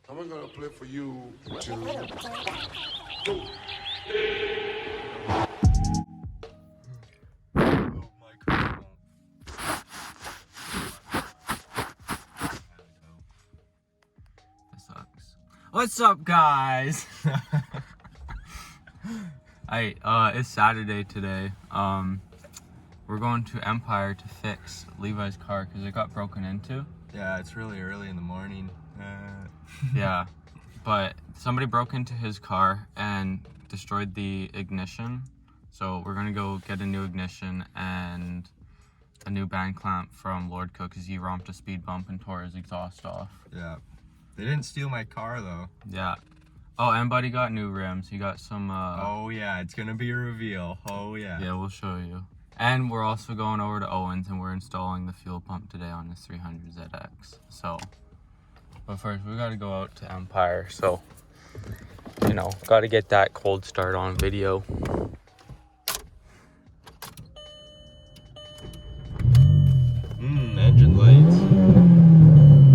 I'm gonna play for you to That sucks. What's up, guys? It's Saturday today. We're going to Empire to fix Levi's car because it got broken into. Yeah, it's really early in the morning. Yeah, but somebody broke into his car and destroyed the ignition. So we're gonna go get a new ignition and a new band clamp from Lord Cook because he romped a speed bump and tore his exhaust off. Yeah. They didn't steal my car though. Yeah. Oh, and Buddy got new rims. He got some Oh yeah, it's gonna be a reveal. Oh yeah. Yeah, we'll show you. And we're also going over to Owens and we're installing the fuel pump today on this 300 ZX. So, but first we gotta go out to Empire. So, you know, gotta get that cold start on video. Engine lights.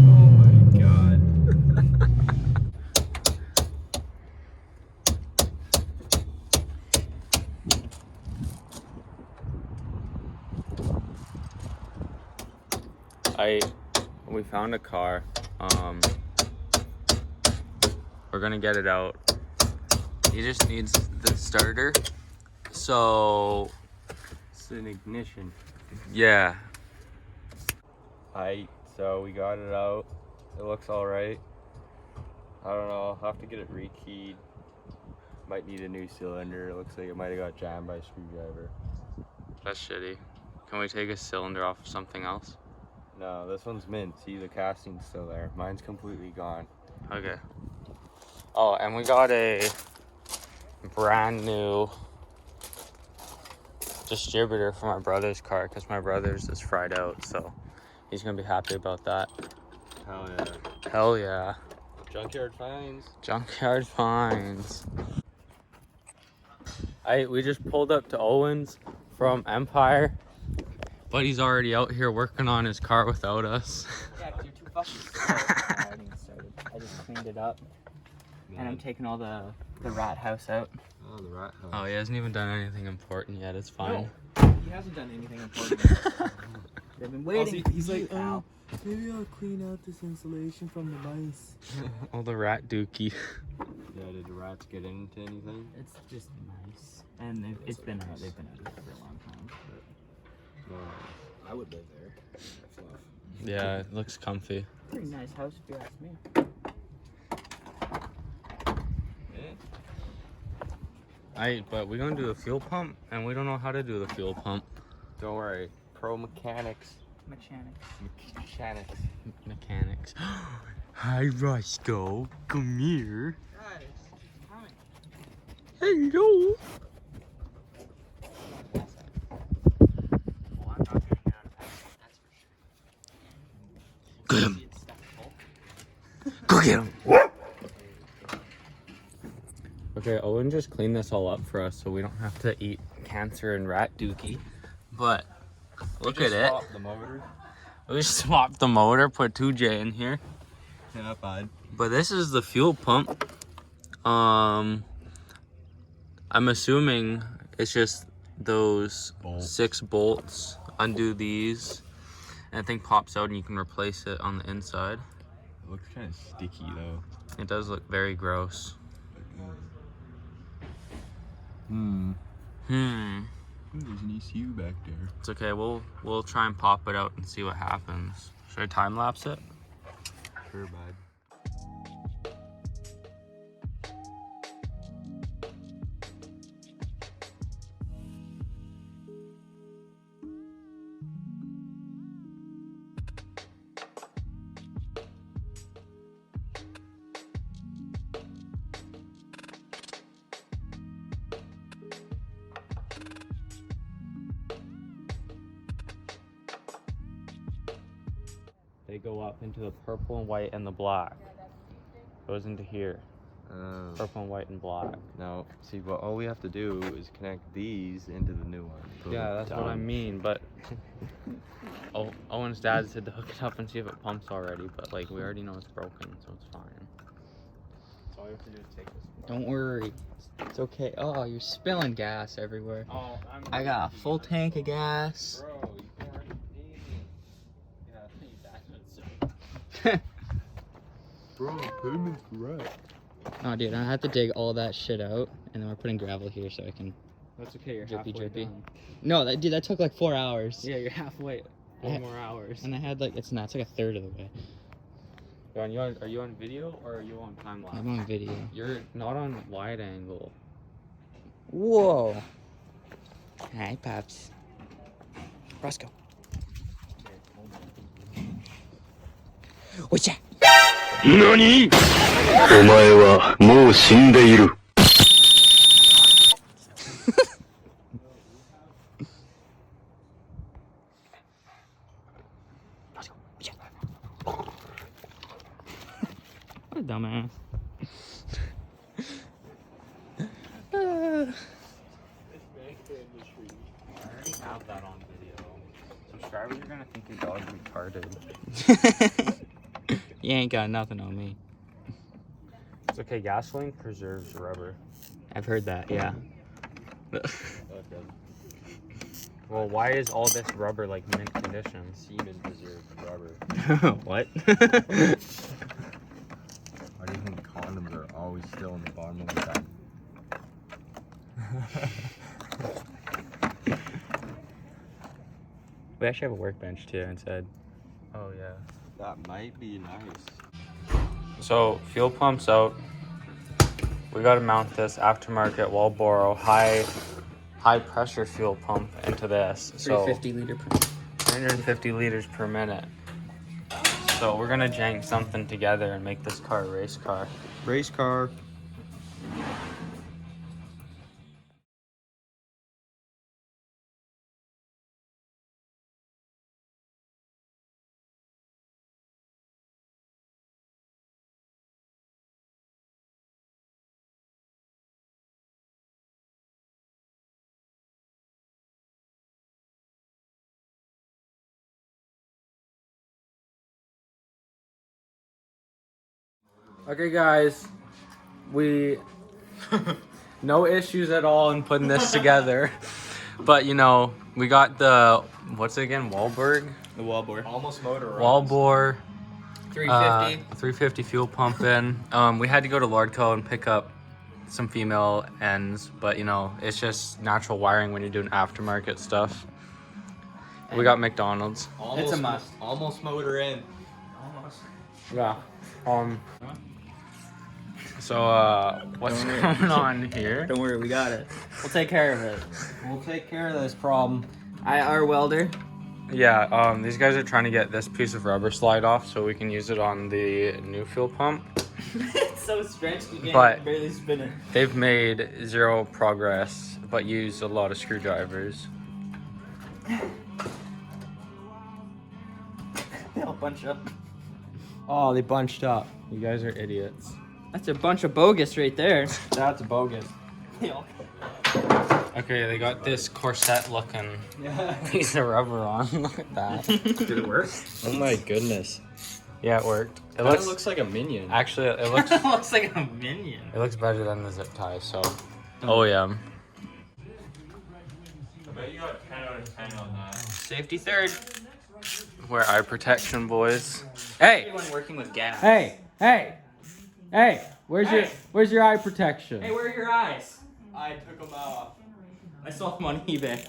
Oh my god. We found a car. We're gonna get it out. He just needs the starter. So It's an ignition. yeah. So we got it out. It looks alright. I don't know, I'll have to get it rekeyed. Might need a new cylinder. It looks like it might have got jammed by a screwdriver. That's shitty. Can we take a cylinder off of something else? No, this one's mint. See, the casting's still there. Mine's completely gone. Okay. Oh, and we got a brand new distributor for my brother's car because my brother's is fried out, so he's gonna be happy about that. Hell yeah. Hell yeah. Junkyard finds. Junkyard finds. We just pulled up to Owens from Empire, but he's already out here working on his car without us. Yeah, 'cause you're too fucking slow. I haven't even started. I just cleaned it up. And I'm taking all the rat house out. Oh, the rat house. Oh, he hasn't even done anything important yet. It's fine. No, he hasn't done anything important. They've been waiting. He's like, pal. maybe I'll clean out this insulation from the mice. Oh, the rat dookie. Yeah, did the rats get into anything? It's just nice. And they've been out of it for a long time. No. I would live there. Fluff. Yeah, it looks comfy. Pretty nice house if you ask me. But we're gonna do the fuel pump, and we don't know how to do the fuel pump. Don't worry. Pro mechanics. Mechanics. Mechanics. Hi, Roscoe. Come here. Guys, coming. Hello. Well, I'm not gonna get out of that, that's for sure. Get him. It's stuck full. Go get him. Okay, Owen just cleaned this all up for us so we don't have to eat cancer and rat dookie. But look at it. The motor. We swapped the motor, put 2J in here. Yeah, bud. But this is the fuel pump. I'm assuming it's just those Bolts. 6 bolts. Undo these, and I think pops out and you can replace it on the inside. It looks kind of sticky though. It does look very gross. There's an ECU back there. It's okay. We'll try and pop it out and see what happens. Should I time lapse it? Sure, bud. They go up into the purple and white and the black. Goes into here. Purple and white and black. No, see, but all we have to do is connect these into the new one. Boom, Yeah, that's what I done. mean, but Owen's dad said to hook it up and see if it pumps already, but like we already know it's broken, so it's fine. So all you have to do is take this. Don't worry. It's okay. Oh, you're spilling gas everywhere. Oh, I got a full tank of gas. Bro, you weren't yeah, Bro, put him in correct. Oh, dude, I have to dig all that shit out, and then we're putting gravel here so I can That's okay, you're drippy halfway drippy. done. No, that took like 4 hours. Yeah, you're halfway. 4 more hours. And I had like, it's not, it's like a third of the way. Are you on video or are you on time lapse? I'm on video. You're not on wide angle. Whoa. Hi, Pops. Roscoe. What's that? 何？お前はもう死んでいる。What a dumbass. I already have that on video. Subscribers are gonna think your dog's retarded. You ain't got nothing on me. It's okay, gasoline preserves rubber. I've heard that, yeah. Well, why is all this rubber like mint condition? Semen preserved rubber. What? Why do you think condoms are always still in the bottom of the bag? We actually have a workbench too inside. Oh yeah. That might be nice. So fuel pumps out. We gotta mount this aftermarket Walboro high pressure fuel pump into this. So 350 liter per 350 liters per minute. So we're gonna jank something together and make this car a race car. Race car. Okay guys, we no issues at all in putting this together. But you know, we got the what's it again? Wahlberg? The wallbore. Almost motorized. Wallbore 350. 350 fuel pump in. We had to go to Lordco and pick up some female ends, but you know, it's just natural wiring when you're doing aftermarket stuff. We got McDonald's. It's a must. Almost motor in. Yeah. So what's going on here? Don't worry, we got it. We'll take care of it. We'll take care of this problem. Our welder. Yeah, these guys are trying to get this piece of rubber slide off so we can use it on the new fuel pump. It's so stretched you But- can't barely spin it. They've made zero progress, but use a lot of screwdrivers. They all bunch up. Oh, they bunched up. You guys are idiots. That's a bunch of bogus right there. That's bogus. They all- Okay, they got this corset looking piece of rubber on. Look at that. Did it work? Oh my goodness. Yeah, it worked. It It looks like a minion. actually it looks looks like a minion. it looks better than the zip tie, so oh yeah. I bet you got 10 out of 10 on that. Safety third. Wear eye protection, boys. Hey! Everyone working with gas. Hey! Where's your eye protection? Hey, where are your eyes? I took them off. I saw them on eBay.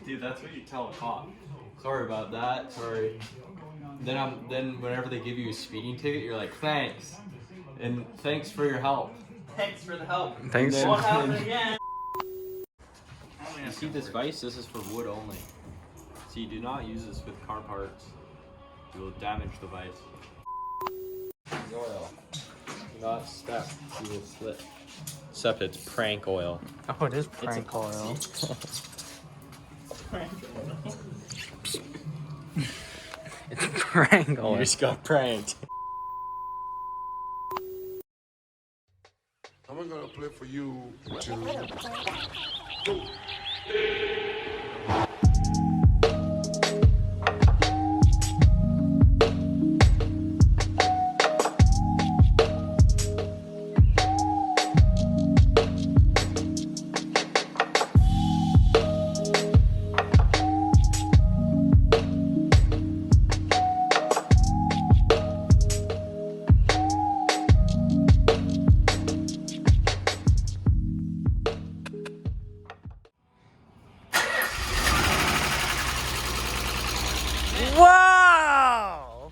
Dude, that's what you tell a cop. Sorry about that. Sorry. Then whenever they give you a speeding ticket, you're like, thanks, and thanks for your help. Thanks for the help. Thanks. And Won't then- happen again. You see this vise? This is for wood only. So you do not use this with car parts. You will damage the vise. Oil. Not step. You will slip. Except it's prank oil. Oh, it is prank oil. It's prank oil. You just got pranked. I'm gonna play for you to Wow!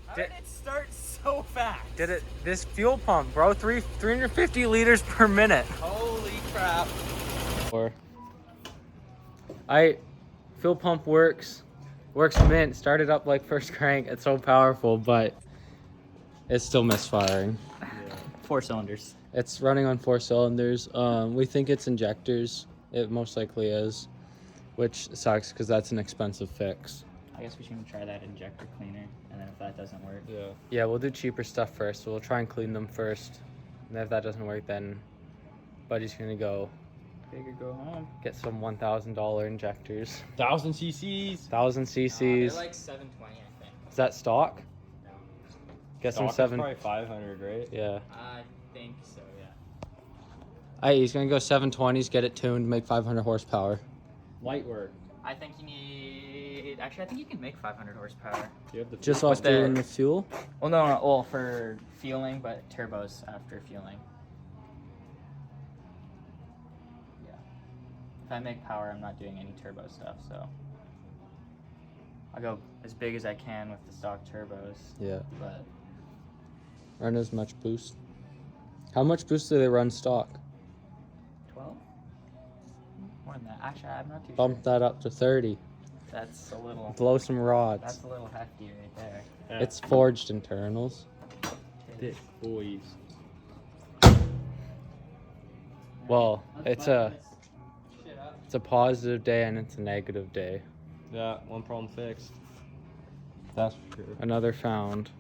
How did it start so fast? Did it? This fuel pump, bro, 350 liters per minute. Holy crap. Fuel pump works mint. Started up like first crank. It's so powerful, but it's still misfiring. 4 cylinders. It's running on 4 cylinders. We think it's injectors. It most likely is, which sucks because that's an expensive fix. I guess we should try that injector cleaner, and then if that doesn't work, Yeah, we'll do cheaper stuff first. So we'll try and clean them first. And if that doesn't work, then Buddy's gonna go bigger go home. get some $1,000 injectors. 1,000 cc's. 1,000 cc's. They're like 720, I think. Is that stock? No. Get some Stock is 7. probably 500, right? Yeah. I think so, yeah. Hey, he's gonna go 720s, get it tuned, make 500 horsepower. Light work. I think you need. Actually, I think you can make 500 horsepower. Do you have the Just With off doing the- the fuel? Well, no, well, for fueling, but turbos after fueling. Yeah. If I make power, I'm not doing any turbo stuff, so. I'll go as big as I can with the stock turbos, Yeah. but Run as much boost. How much boost do they run stock? 12? More than that. Actually, I'm not too Bump sure. that up to 30. That's a little. Blow some rods. That's a little hefty right there. Yeah. It's forged internals. thick boys. Well, it's a positive day and it's a negative day. Yeah, one problem fixed. That's for sure. Another found.